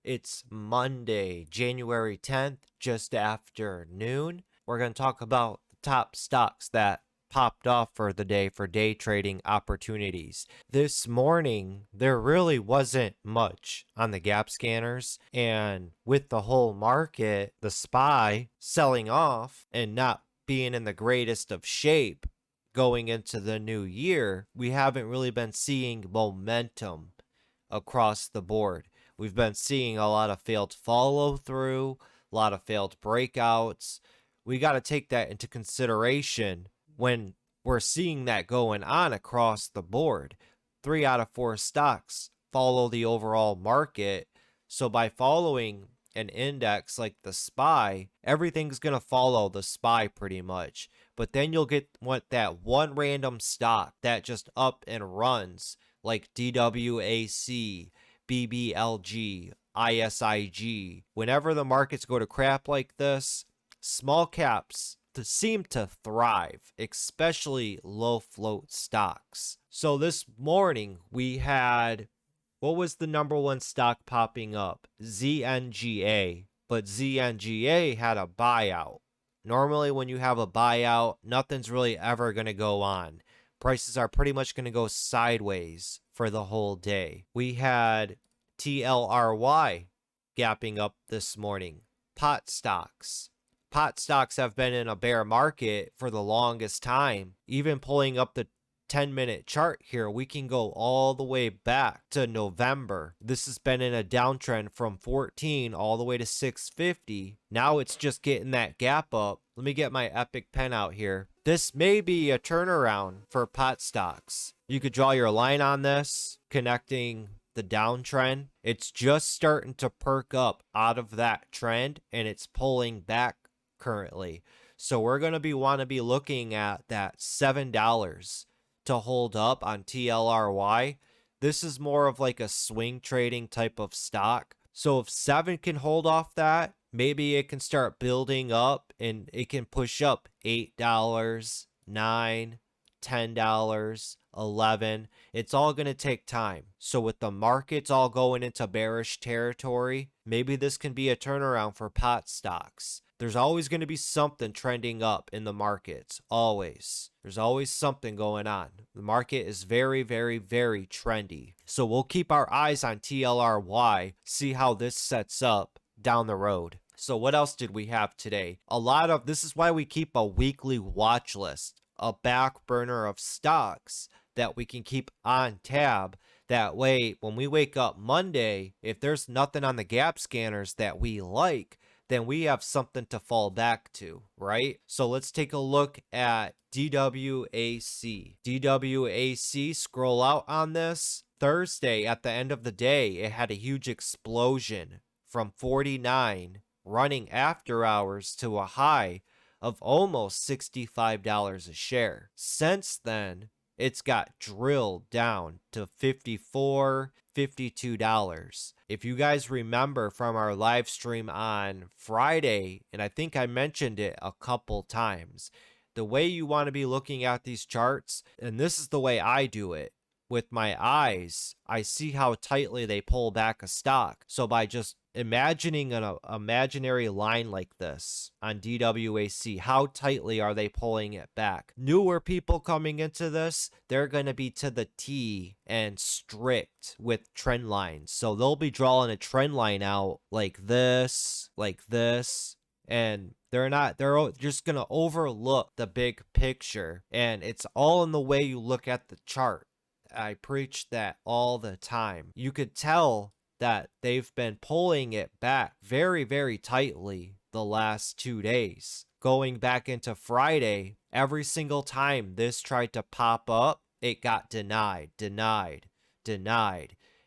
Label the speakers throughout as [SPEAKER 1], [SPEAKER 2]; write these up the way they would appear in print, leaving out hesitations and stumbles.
[SPEAKER 1] It's Monday, January 10th, just after noon. We're going to talk about the top stocks that popped off for the day for day trading opportunities. This morning, there really wasn't much on the gap scanners, and with the whole market, the SPY selling off and not being in the greatest of shape going into the new year, we haven't really been seeing momentum across the board. We've been seeing a lot of failed follow through, a lot of failed breakouts. We got to take that into consideration when we're seeing that going on across the board. 3 out of 4 stocks follow the overall market. So by following an index like the SPY, everything's going to follow the SPY pretty much. But then you'll get that one random stock that just up and runs, like DWAC, BBLG, ISIG. Whenever the markets go to crap like this, small caps seem to thrive, especially low float stocks. So this morning we had, what was the number one stock popping up? ZNGA. But ZNGA had a buyout. Normally when you have a buyout, nothing's really ever going to go on. Prices are pretty much going to go sideways for the whole day. We had TLRY gapping up this morning. Pot stocks. Pot stocks have been in a bear market for the longest time. Even pulling up the 10-minute chart here, we can go all the way back to November. This has been in a downtrend from 14 all the way to 650. Now it's just getting that gap up. Let me get my epic pen out here. This may be a turnaround for pot stocks. You could draw your line on this, connecting the downtrend. It's just starting to perk up out of that trend, and it's pulling back currently. So we're going to want to be looking at that $7 to hold up on TLRY. This is more of like a swing trading type of stock. So if 7 can hold off that, maybe it can start building up and it can push up $8, $9, $10, $11. It's all going to take time. So with the markets all going into bearish territory, maybe this can be a turnaround for pot stocks. There's always going to be something trending up in the markets. Always. There's always something going on. The market is very, very, very trendy. So we'll keep our eyes on TLRY, see how this sets up down the road. So what else did we have today? This is why we keep a weekly watch list, a back burner of stocks that we can keep on tab. That way, when we wake up Monday, if there's nothing on the gap scanners that we like, then we have something to fall back to, right? So let's take a look at DWAC. DWAC, scroll out on this. Thursday, at the end of the day, it had a huge explosion from 49 running after hours to a high of almost $65 a share. Since then, it's got drilled down to $54, $52. If you guys remember from our live stream on Friday, and I think I mentioned it a couple times, the way you want to be looking at these charts, and this is the way I do it, with my eyes, I see how tightly they pull back a stock. So by just imagining an imaginary line like this on DWAC, how tightly are they pulling it back? Newer people coming into this, they're going to be to the T and strict with trend lines. So they'll be drawing a trend line out like this, and they're just going to overlook the big picture. And it's all in the way you look at the chart. I preach that all the time. You could tell that they've been pulling it back very, very tightly the last 2 days. Going back into Friday, every single time this tried to pop up, it got denied.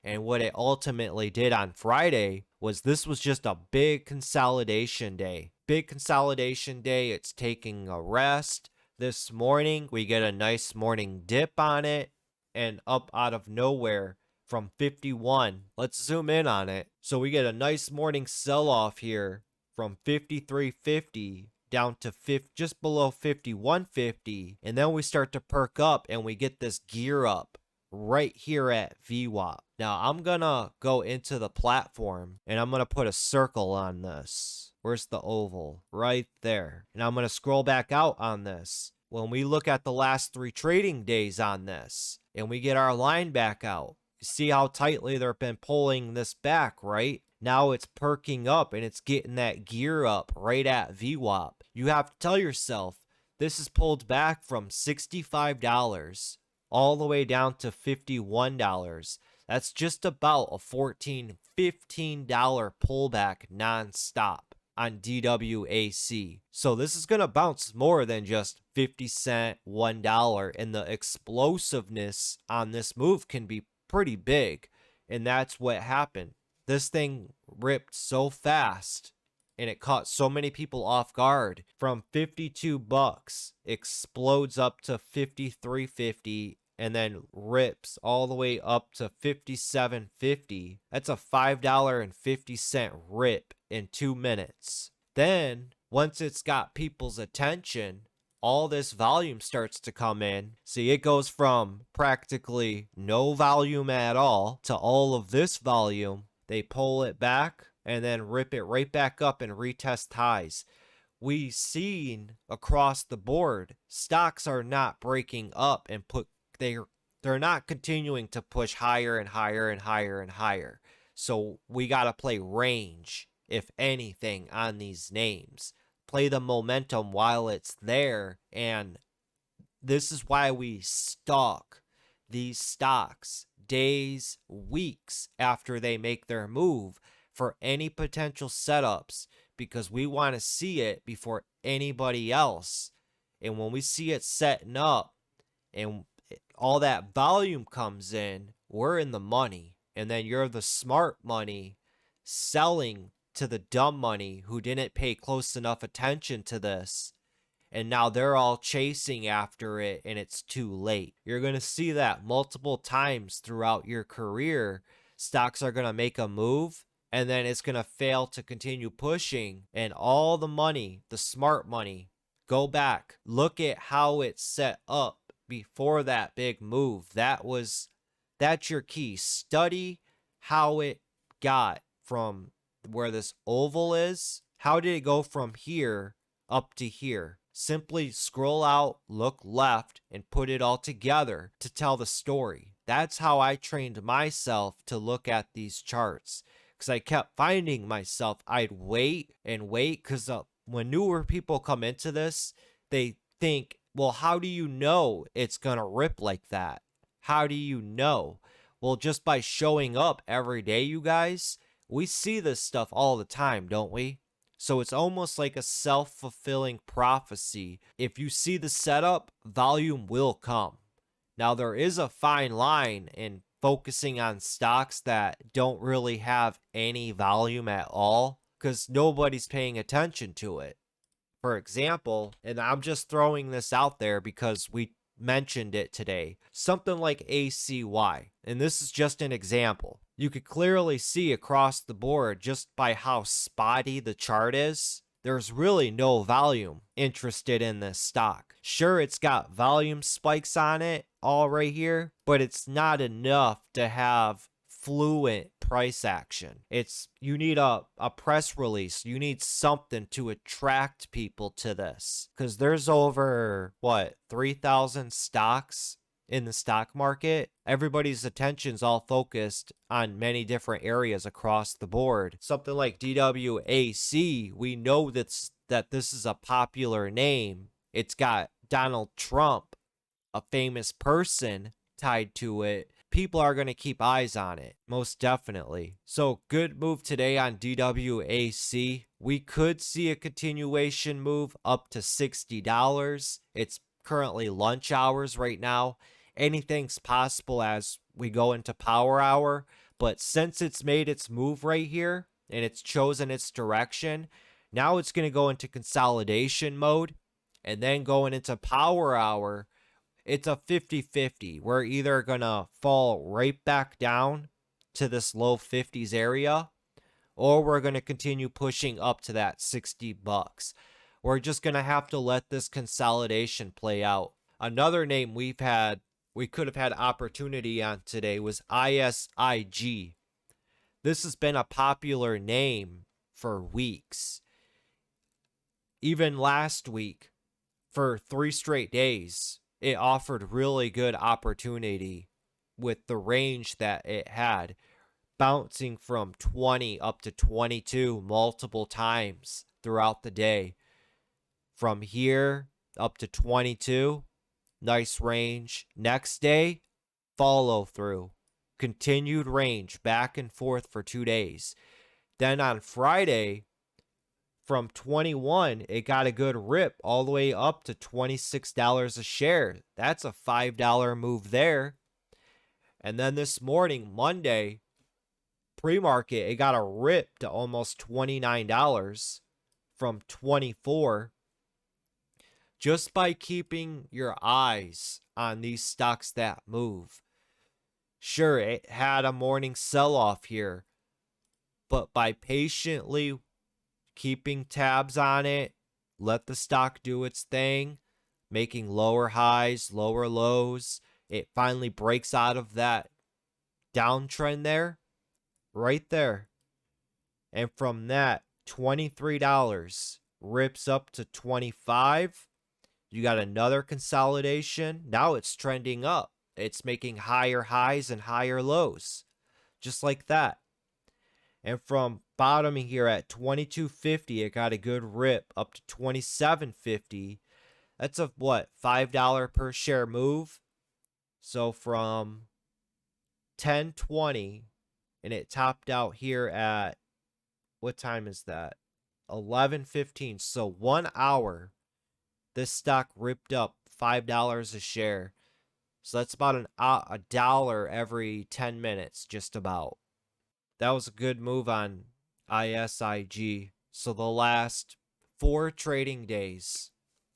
[SPEAKER 1] And what it ultimately did on Friday was this was just a big consolidation day. It's taking a rest. This morning, we get a nice morning dip on it. And up out of nowhere from 51. Let's zoom in on it. So we get a nice morning sell-off here from 53.50 down to just below 51.50. And then we start to perk up and we get this gear up right here at VWAP. Now I'm gonna go into the platform and I'm gonna put a circle on this. Where's the oval? Right there. And I'm gonna scroll back out on this. When we look at the last 3 trading days on this and we get our line back out, see how tightly they've been pulling this back, right? Now it's perking up and it's getting that gear up right at VWAP. You have to tell yourself, this is pulled back from $65 all the way down to $51. That's just about a $14, $15 pullback nonstop on DWAC. So this is going to bounce more than just 50 cent, $1, and the explosiveness on this move can be pretty big. And that's what happened. This thing ripped so fast and it caught so many people off guard. From 52 bucks, explodes up to 53.50 and then rips all the way up to 57.50. That's a $5.50 rip in 2 minutes. Then, once it's got people's attention, all this volume starts to come in. See, it goes from practically no volume at all to all of this volume. They pull it back and then rip it right back up and retest highs. We've seen across the board, stocks are not breaking up and they're not continuing to push higher and higher and higher and higher. So we got to play range, if anything, on these names. Play the momentum while it's there, and this is why we stalk these stocks days, weeks after they make their move for any potential setups, because we want to see it before anybody else. And when we see it setting up and all that volume comes in, we're in the money. And then you're the smart money selling to the dumb money who didn't pay close enough attention to this. And now they're all chasing after it and it's too late. You're going to see that multiple times throughout your career. Stocks are going to make a move and then it's going to fail to continue pushing. And all the money, the smart money, go back. Look at how it's set up before that big move. That's your key. Study how it got from where this oval is. How did it go from here up to here? Simply scroll out, look left, and put it all together to tell the story. That's how I trained myself to look at these charts. Because I kept finding myself, I'd wait and wait. Because when newer people come into this, they think, well, how do you know it's going to rip like that? How do you know? Well, just by showing up every day, you guys. We see this stuff all the time, don't we? So it's almost like a self-fulfilling prophecy. If you see the setup, volume will come. Now, there is a fine line in focusing on stocks that don't really have any volume at all, because nobody's paying attention to it. For example, and I'm just throwing this out there because we mentioned it today, something like ACY, and this is just an example. You could clearly see across the board just by how spotty the chart is. There's really no volume interested in this stock. Sure, it's got volume spikes on it all right here, but it's not enough to have fluent price action. You need a press release. You need something to attract people to this, because there's over 3,000 stocks in the stock market. Everybody's attention's all focused on many different areas across the board. Something like DWAC, we know that this is a popular name. It's got Donald Trump, a famous person, tied to it. People are going to keep eyes on it, most definitely. So good move today on DWAC. We could see a continuation move up to $60. It's currently lunch hours right now. Anything's possible as we go into power hour, but since it's made its move right here and it's chosen its direction, now it's going to go into consolidation mode, and then going into power hour, it's a 50-50. We're either going to fall right back down to this low 50s area, or we're going to continue pushing up to that 60 bucks. We're just going to have to let this consolidation play out. Another name we've had we could have had opportunity on today was ISIG. This has been a popular name for weeks. Even last week, for 3 straight days, it offered really good opportunity with the range that it had, bouncing from 20 up to 22 multiple times throughout the day. From here up to 22, nice range. Next day, follow through. Continued range back and forth for 2 days. Then on Friday, from 21, it got a good rip all the way up to $26 a share. That's a $5 move there. And then this morning, Monday, pre-market, it got a rip to almost $29 from 24. Just by keeping your eyes on these stocks that move. Sure, it had a morning sell-off here, but by patiently keeping tabs on it, let the stock do its thing, making lower highs, lower lows, it finally breaks out of that downtrend there, right there. And from that, $23 rips up to 25. You got another consolidation. Now it's trending up. It's making higher highs and higher lows, just like that. And from bottoming here at 22.50, it got a good rip up to 27.50. That's a what, $5 per share move. So from 10.20, and it topped out here at, what time is that? 11.15. So 1 hour, this stock ripped up $5 a share. So that's about a dollar every 10 minutes, just about. That was a good move on ISIG. So the last 4 trading days,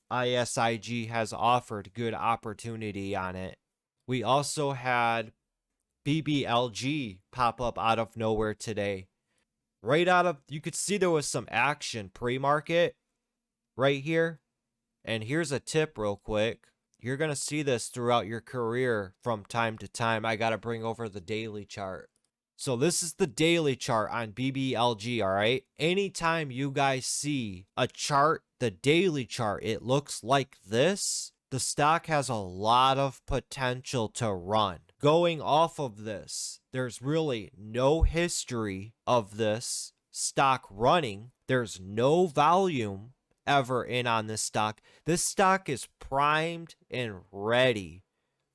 [SPEAKER 1] ISIG has offered good opportunity on it. We also had BBLG pop up out of nowhere today. Right out of, you could see there was some action pre-market right here. And here's a tip real quick. You're going to see this throughout your career from time to time. I got to bring over the daily chart. So this is the daily chart on BBLG, all right? Anytime you guys see a chart, the daily chart, it looks like this, the stock has a lot of potential to run. Going off of this, there's really no history of this stock running. There's no volume ever in on this stock. This stock is primed and ready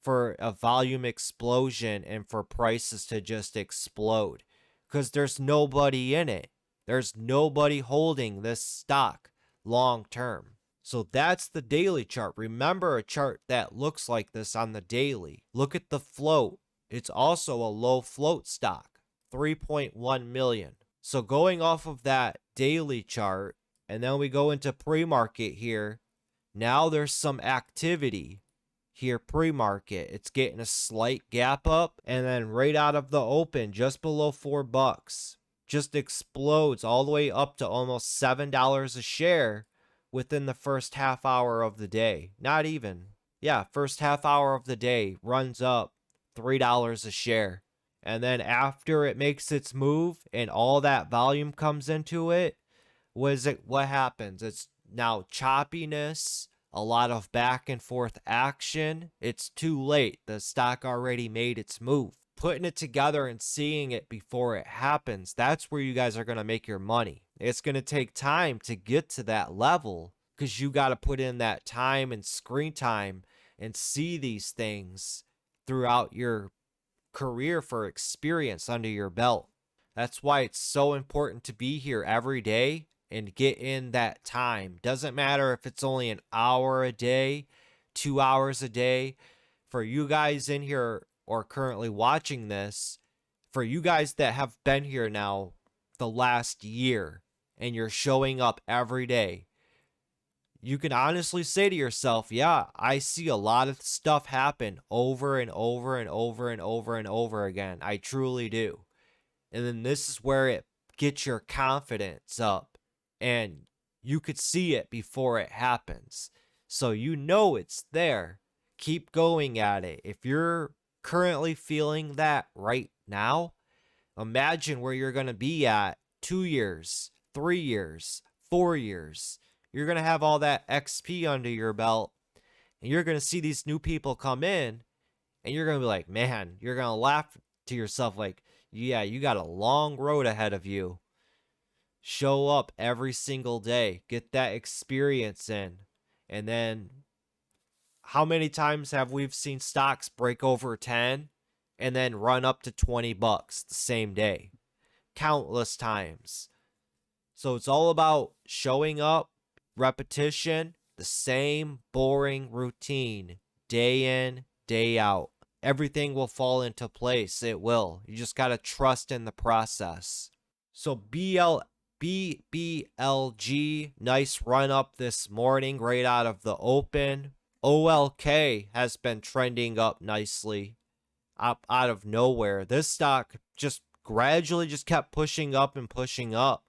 [SPEAKER 1] for a volume explosion and for prices to just explode, because there's nobody in it. There's nobody holding this stock long term. So that's the daily chart. Remember a chart that looks like this on the daily. Look at the float. It's also a low float stock, 3.1 million. So going off of that daily chart, and then we go into pre-market here. Now there's some activity here pre-market. It's getting a slight gap up, and then right out of the open, just below $4, just explodes all the way up to almost $7 a share within the first half hour of the day. Not even. Yeah, first half hour of the day runs up $3 a share. And then after it makes its move and all that volume comes into it, what happens? It's now choppiness, a lot of back and forth action. It's too late. The stock already made its move. Putting it together and seeing it before it happens, that's where you guys are going to make your money. It's going to take time to get to that level, because you got to put in that time and screen time and see these things throughout your career for experience under your belt. That's why it's so important to be here every day and get in that time. Doesn't matter if it's only an hour a day, 2 hours a day. For you guys in here or currently watching this, for you guys that have been here now the last year and you're showing up every day, you can honestly say to yourself, yeah, I see a lot of stuff happen over and over and over and over and over again. I truly do. And then this is where it gets your confidence up, and you could see it before it happens. So you know it's there. Keep going at it. If you're currently feeling that right now, imagine where you're going to be at 2 years, 3 years, 4 years. You're going to have all that XP under your belt, and you're going to see these new people come in, and you're going to be like, man, you're going to laugh to yourself like, yeah, you got a long road ahead of you. Show up every single day, get that experience in. And then how many times have we seen stocks break over 10 and then run up to $20 the same day? Countless times. So it's all about showing up, repetition, the same boring routine, day in, day out. Everything will fall into place. It will. You just got to trust in the process. So BBLG, nice run up this morning right out of the open. OLK has been trending up nicely up out of nowhere. This stock just gradually just kept pushing up and pushing up,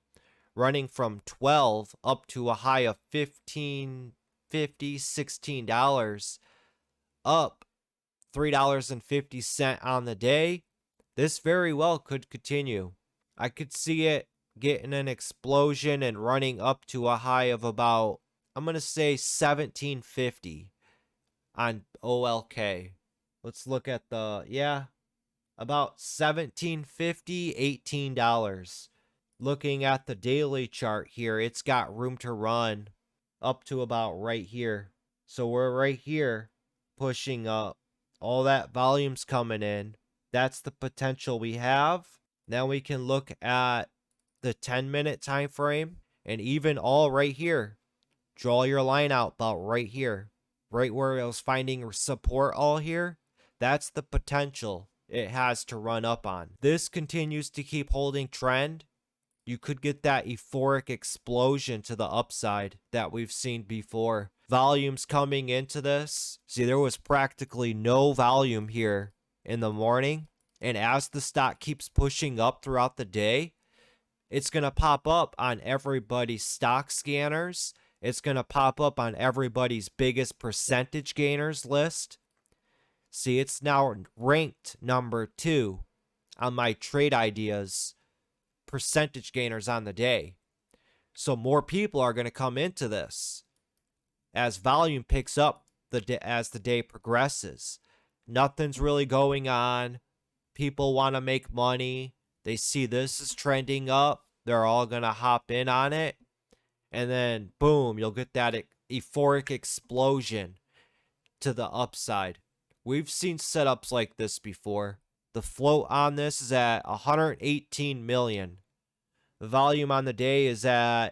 [SPEAKER 1] running from 12 up to a high of $15.50, $16, up $3.50 on the day. This very well could continue. I could see it getting an explosion and running up to a high of about, I'm going to say $17.50 on OLK. Let's look at about $17.50, $18. Looking at the daily chart here, it's got room to run up to about right here. So we're right here pushing up. All that volume's coming in. That's the potential we have. Now we can look at the 10-minute time frame, and even all right here. Draw your line out about right here. Right where I was finding support all here. That's the potential it has to run up on. This continues to keep holding trend. You could get that euphoric explosion to the upside that we've seen before. Volumes coming into this. See, there was practically no volume here in the morning. And as the stock keeps pushing up throughout the day, it's going to pop up on everybody's stock scanners. It's going to pop up on everybody's biggest percentage gainers list. See, it's now ranked number 2 on my trade ideas percentage gainers on the day. So more people are going to come into this as volume picks up as the day progresses. Nothing's really going on. People want to make money. They see this is trending up. They're all going to hop in on it. And then, boom, you'll get that euphoric explosion to the upside. We've seen setups like this before. The float on this is at 118 million. The volume on the day is at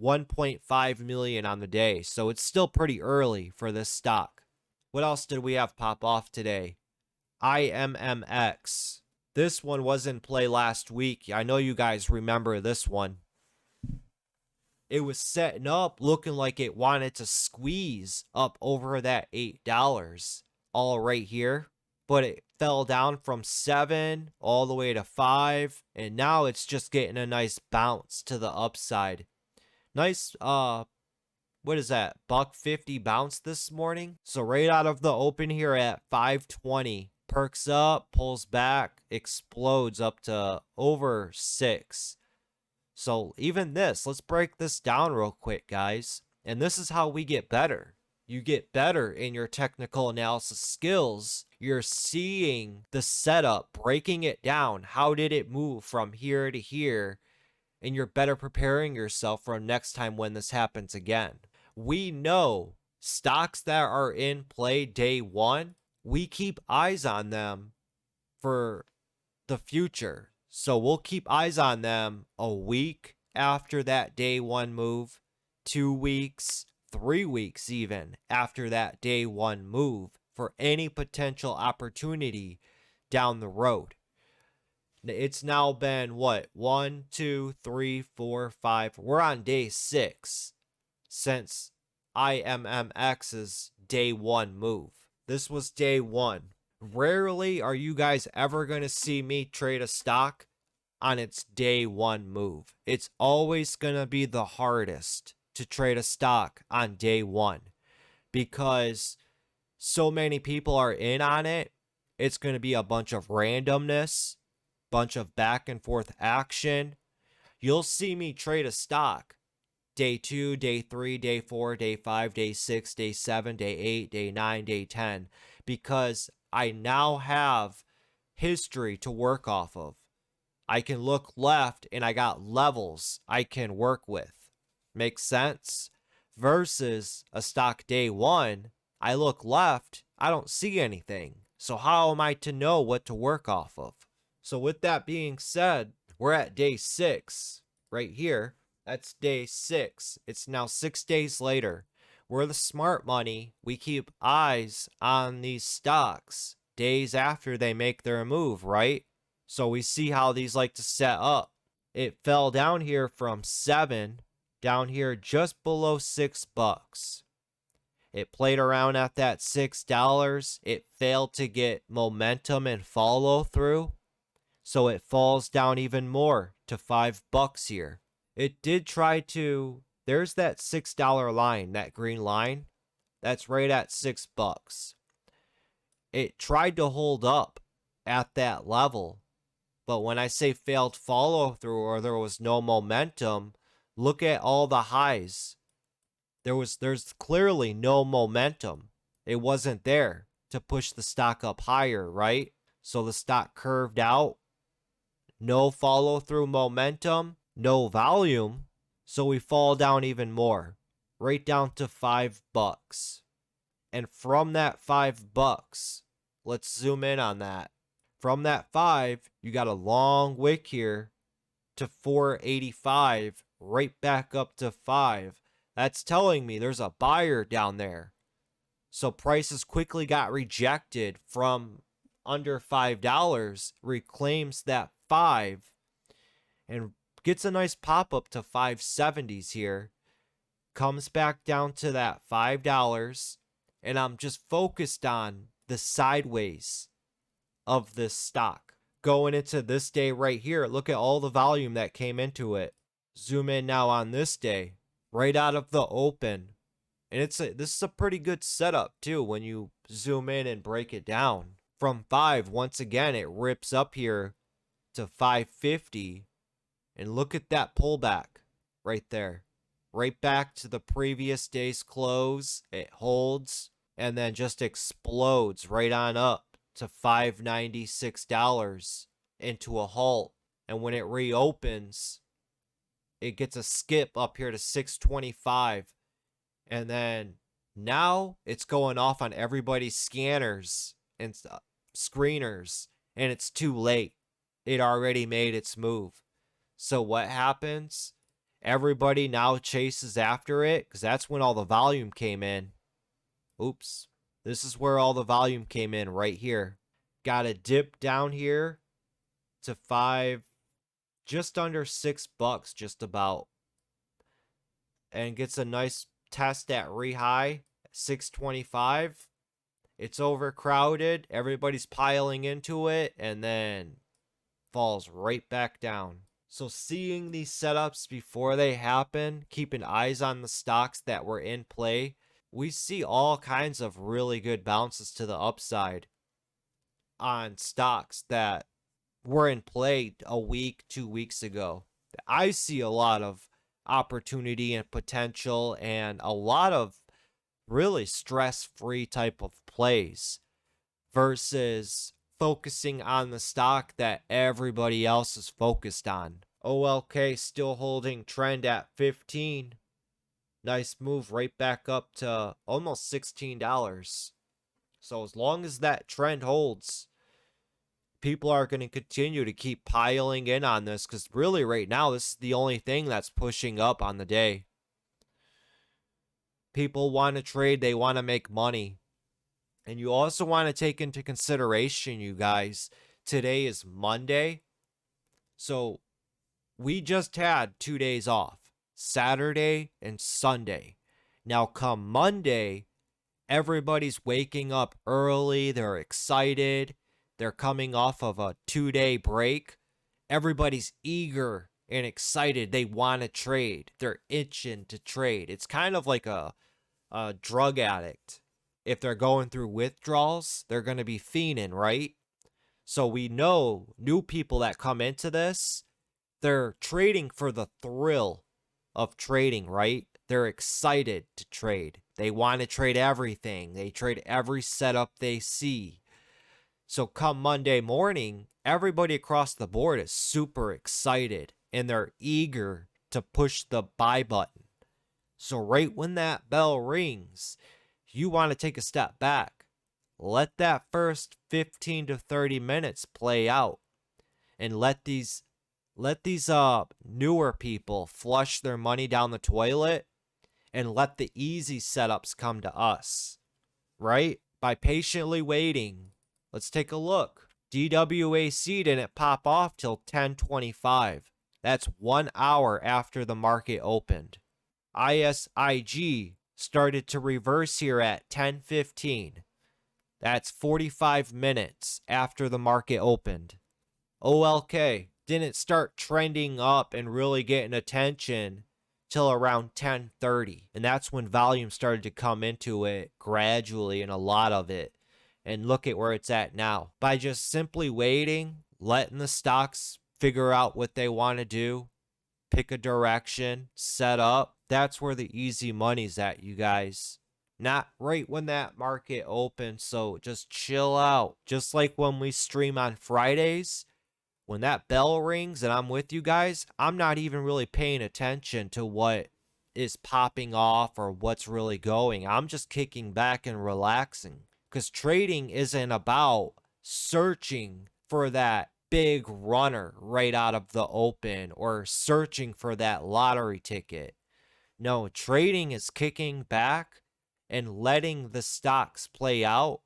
[SPEAKER 1] 1.5 million on the day. So it's still pretty early for this stock. What else did we have pop off today? IMMX. This one was in play last week. I know you guys remember this one. It was setting up looking like it wanted to squeeze up over that $8 all right here. But it fell down from 7 all the way to 5. And now it's just getting a nice bounce to the upside. Nice, what is that? $1.50 bounce this morning. So right out of the open here at 520. Perks up, pulls back, explodes up to over 6. So even this, let's break this down real quick, guys. And this is how we get better. You get better in your technical analysis skills. You're seeing the setup, breaking it down. How did it move from here to here? And you're better preparing yourself for next time when this happens again. We know stocks that are in play day one, we keep eyes on them for the future. So we'll keep eyes on them a week after that day one move, 2 weeks, 3 weeks even after that day one move for any potential opportunity down the road. It's now been what? 1, 2, 3, 4, 5. We're on day 6 since IMMX's day one move. This was day one. Rarely are you guys ever going to see me trade a stock on its day one move. It's always going to be the hardest to trade a stock on day one because so many people are in on it, it's going to be a bunch of randomness, bunch of back and forth action. You'll see me trade a stock day 2, day 3, day 4, day 5, day 6, day 7, day 8, day 9, day 10, because I now have history to work off of. I can look left and I got levels I can work with. Makes sense? Versus a stock day 1, I look left, I don't see anything. So how am I to know what to work off of? So with that being said, we're at day 6 right here. That's day 6. It's now 6 days later. We're the smart money. We keep eyes on these stocks days after they make their move, right? So we see how these like to set up. It fell down here from 7 down here just below $6. It played around at that $6. It failed to get momentum and follow through. So it falls down even more to $5 here. It did try to, there's that $6 line, that green line. That's right at $6. It tried to hold up at that level. But when I say failed follow through or there was no momentum, look at all the highs. There's clearly no momentum. It wasn't there to push the stock up higher, right? So the stock curved out. No follow through momentum, no volume. So we fall down even more, right down to $5. And from that $5, let's zoom in on that. From that 5, you got a long wick here to 485, right back up to 5. That's telling me there's a buyer down there. So prices quickly got rejected from under $5, reclaims that 5, and gets a nice pop up to 570s here. Comes back down to that $5, and I'm just focused on the sideways of this stock. Going into this day right here, look at all the volume that came into it. Zoom in now on this day, right out of the open. And this is a pretty good setup too when you zoom in and break it down. From 5, once again, it rips up here to 550. And look at that pullback right there. Right back to the previous day's close. It holds and then just explodes right on up to $596 into a halt. And when it reopens, it gets a skip up here to 625. And then now it's going off on everybody's scanners and screeners, and it's too late. It already made its move. So what happens? Everybody now chases after it because that's when all the volume came in. Oops. This is where all the volume came in right here. Got a dip down here to 5, just under $6 just about. And gets a nice test at re-high, 625. It's overcrowded. Everybody's piling into it and then falls right back down. So seeing these setups before they happen, keeping eyes on the stocks that were in play, we see all kinds of really good bounces to the upside on stocks that were in play a week, 2 weeks ago. I see a lot of opportunity and potential and a lot of really stress-free type of plays versus focusing on the stock that everybody else is focused on. OLK still holding trend at 15. Nice move right back up to almost $16. So as long as that trend holds, people are going to continue to keep piling in on this because really right now this is the only thing that's pushing up on the day. People want to trade, they want to make money. And you also want to take into consideration, you guys, today is Monday. So we just had 2 days off, Saturday and Sunday. Now come Monday, everybody's waking up early. They're excited. They're coming off of a 2-day break. Everybody's eager and excited. They want to trade. They're itching to trade. It's kind of like a drug addict. if they're going through withdrawals, they're going to be fiending, right? So we know new people that come into this, they're trading for the thrill of trading, right? They're excited to trade. They want to trade everything. They trade every setup they see. So come Monday morning, everybody across the board is super excited and they're eager to push the buy button. So right when that bell rings, you want to take a step back. Let that first 15 to 30 minutes play out and let these newer people flush their money down the toilet and let the easy setups come to us, right? By patiently waiting. Let's take a look. DWAC didn't pop off till 10:25. That's 1 hour after the market opened. ISIG started to reverse here at 10:15. That's 45 minutes after the market opened. OLK didn't start trending up and really getting attention till around 10:30, and that's when volume started to come into it gradually, and a lot of it. And look at where it's at now. By just simply waiting, letting the stocks figure out what they want to do, pick a direction, set up, that's where the easy money's at, you guys. Not right when that market opens, so just chill out. Just like when we stream on Fridays, when that bell rings and I'm with you guys, I'm not even really paying attention to what is popping off or what's really going. I'm just kicking back and relaxing, because trading isn't about searching for that big runner right out of the open or searching for that lottery ticket. No, trading is kicking back and letting the stocks play out,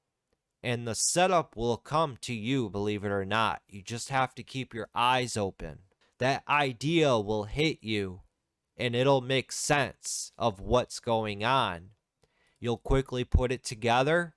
[SPEAKER 1] and the setup will come to you, believe it or not. You just have to keep your eyes open. That idea will hit you and it'll make sense of what's going on. You'll quickly put it together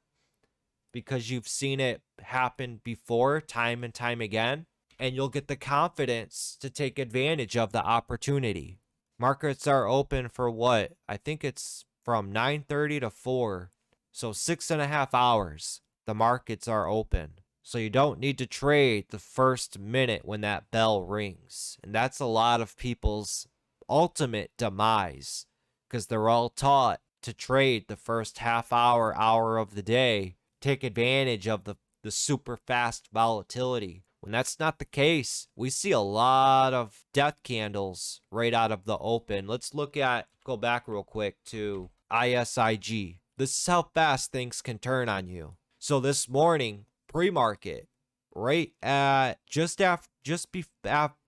[SPEAKER 1] because you've seen it happen before, time and time again, and you'll get the confidence to take advantage of the opportunity. Markets are open for what? I think it's from 9:30 to 4, so 6.5 hours. The markets are open. So you don't need to trade the first minute when that bell rings. And that's a lot of people's ultimate demise, because they're all taught to trade the first half hour, hour of the day, take advantage of the super fast volatility. When that's not the case, we see a lot of death candles right out of the open. Let's go back real quick to ISIG. This is how fast things can turn on you. So this morning, pre-market, right at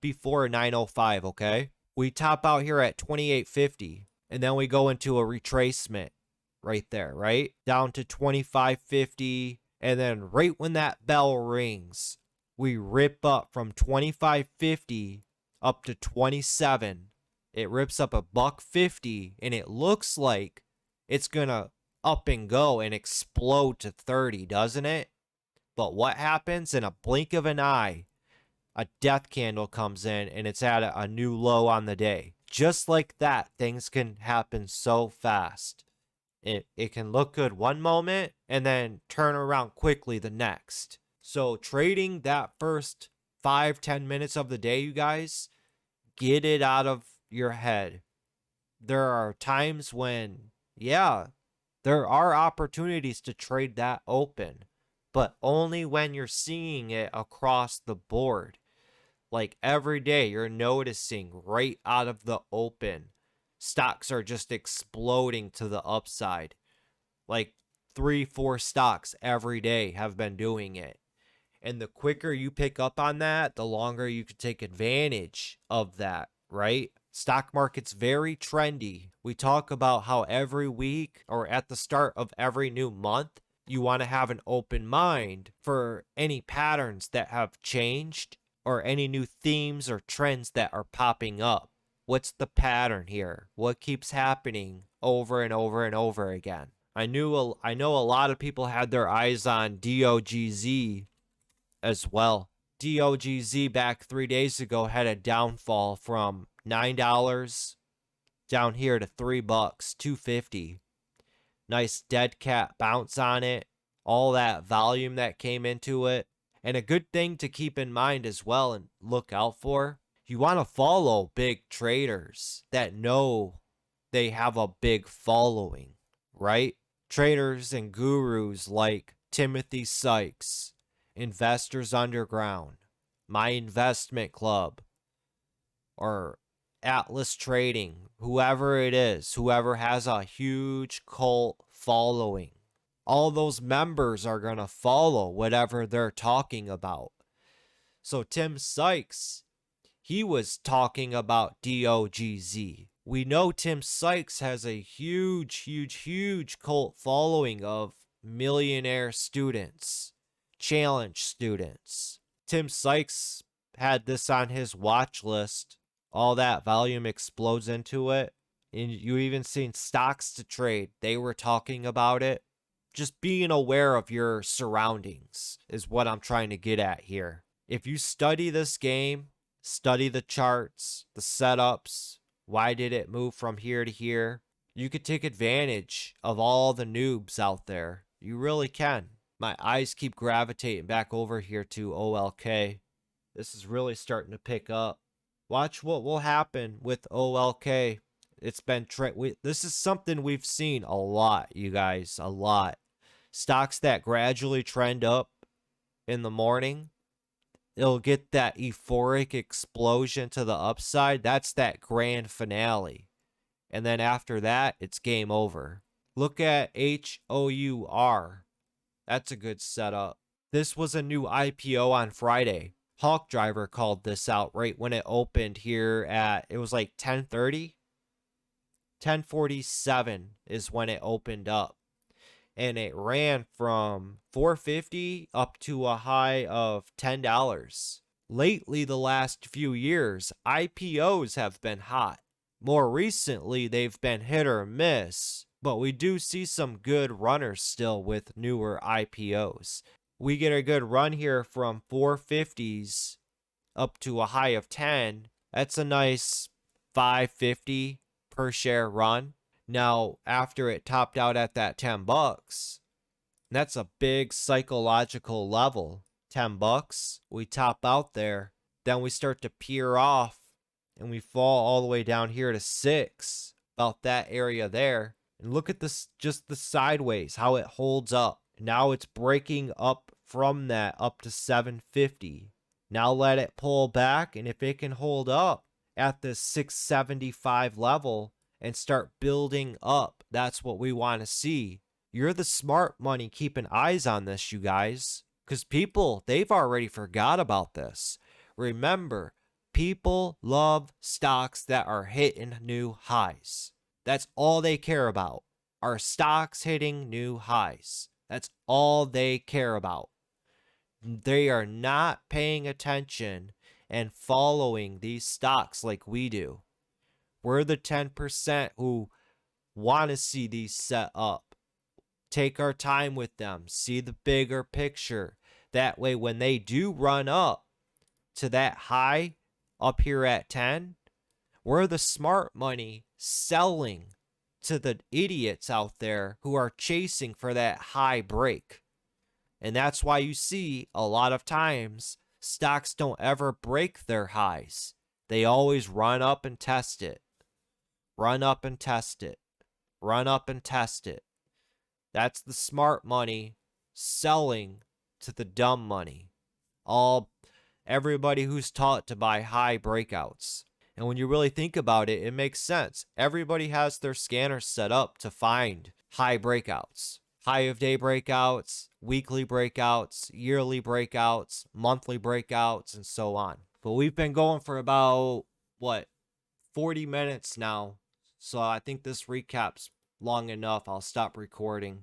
[SPEAKER 1] before 9:05, okay? We top out here at 28.50, and then we go into a retracement right there, right? Down to 25.50, and then right when that bell rings, we rip up from 25.50 up to 27. It rips up $1.50, and it looks like it's gonna up and go and explode to 30, doesn't it? But what happens? In a blink of an eye, a death candle comes in and it's at a new low on the day. Just like that, things can happen so fast. It can look good one moment and then turn around quickly the next. So trading that first 5-10 minutes of the day, you guys, get it out of your head. There are times when, yeah, there are opportunities to trade that open, but only when you're seeing it across the board. Like every day, you're noticing right out of the open, stocks are just exploding to the upside. Like 3-4 stocks every day have been doing it. And the quicker you pick up on that, the longer you can take advantage of that, right? Stock market's very trendy. We talk about how every week or at the start of every new month, you want to have an open mind for any patterns that have changed or any new themes or trends that are popping up. What's the pattern here? What keeps happening over and over and over again? I know a lot of people had their eyes on DOGZ as well. DOGZ back 3 days ago had a downfall from $9 down here to $3, $2.50. Nice dead cat bounce on it, all that volume that came into it. And a good thing to keep in mind as well and look out for, you want to follow big traders that know they have a big following, right? Traders and gurus like Timothy Sykes, Investors Underground, My Investment Club, or Atlas Trading, whoever it is, whoever has a huge cult following. All those members are going to follow whatever they're talking about. So Tim Sykes, he was talking about DOGZ. We know Tim Sykes has a huge cult following of millionaire students, challenge students. Tim Sykes had this on his watch list. All that volume explodes into it. And you even seen stocks to trade. They were talking about it. Just being aware of your surroundings is what I'm trying to get at here. If you study this game, study the charts, the setups, why did it move from here to here, you could take advantage of all the noobs out there. You really can. My eyes keep gravitating back over here to OLK. This is really starting to pick up. Watch what will happen with OLK. It's been this is something we've seen a lot, you guys, a lot. Stocks that gradually trend up in the morning, it'll get that euphoric explosion to the upside. That's that grand finale. And then after that, it's game over. Look at HOUR. That's a good setup. This was a new IPO on Friday. Hawk Driver called this out right when it opened here at, it was like 10:30. 10:47 is when it opened up. And it ran from $4.50 up to a high of $10. Lately, the last few years, IPOs have been hot. More recently, they've been hit or miss, but we do see some good runners still with newer IPOs. We get a good run here from 450s up to a high of 10. That's a nice $5.50 per share run. Now, after it topped out at that $10, that's a big psychological level. $10, we top out there. Then we start to peer off and we fall all the way down here to 6, about that area there. And look at this, just the sideways, how it holds up. Now it's breaking up from that up to 750. Now let it pull back, and if it can hold up at the 675 level and start building up, that's what we want to see. You're the smart money keeping eyes on this, you guys, because people, they've already forgot about this. Remember, people love stocks that are hitting new highs. That's all they care about, are stocks hitting new highs. That's all they care about. They are not paying attention and following these stocks like we do. We're the 10% who want to see these set up. Take our time with them. See the bigger picture. That way, when they do run up to that high up here at 10, we're the smart money selling to the idiots out there who are chasing for that high break. And that's why you see a lot of times stocks don't ever break their highs. They always run up and test it. Run up and test it. Run up and test it. That's the smart money selling to the dumb money. Everybody who's taught to buy high breakouts. And when you really think about it, it makes sense. Everybody has their scanner set up to find high breakouts. High of day breakouts, weekly breakouts, yearly breakouts, monthly breakouts, and so on. But we've been going for about, 40 minutes now. So I think this recap's long enough. I'll stop recording.